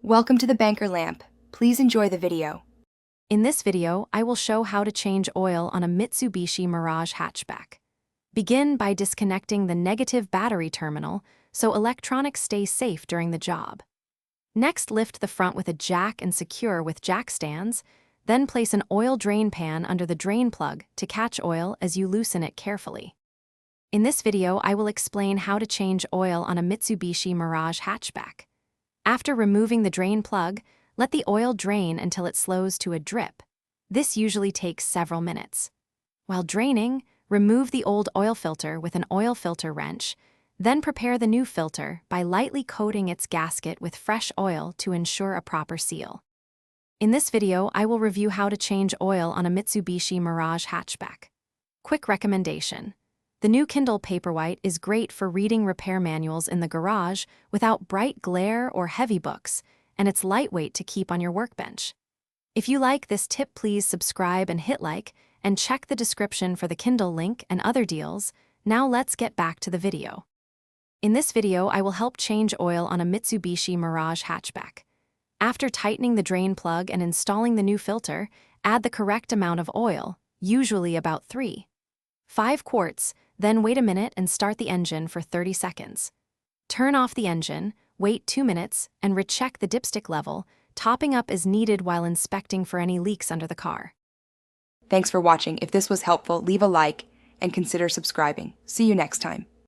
Welcome to the Banker Lamp. Please enjoy the video. In this video, I will show how to change oil on a Mitsubishi Mirage Hatchback. Begin by disconnecting the negative battery terminal so electronics stay safe during the job. Next, lift the front with a jack and secure with jack stands, then place an oil drain pan under the drain plug to catch oil as you loosen it carefully. In this video, I will explain how to change oil on a Mitsubishi Mirage Hatchback. After removing the drain plug, let the oil drain until it slows to a drip. This usually takes several minutes. While draining, remove the old oil filter with an oil filter wrench, then prepare the new filter by lightly coating its gasket with fresh oil to ensure a proper seal. In this video, I will review how to change oil on a Mitsubishi Mirage Hatchback. Quick recommendation. The new Kindle Paperwhite is great for reading repair manuals in the garage without bright glare or heavy books, and it's lightweight to keep on your workbench. If you like this tip, please subscribe and hit like, and check the description for the Kindle link and other deals. Now let's get back to the video. In this video, I will help change oil on a Mitsubishi Mirage Hatchback. After tightening the drain plug and installing the new filter, add the correct amount of oil, usually about 3.5 quarts, then wait a minute and start the engine for 30 seconds. Turn off the engine, wait 2 minutes, and recheck the dipstick level, topping up as needed while inspecting for any leaks under the car. Thanks for watching. If this was helpful, leave a like and consider subscribing. See you next time.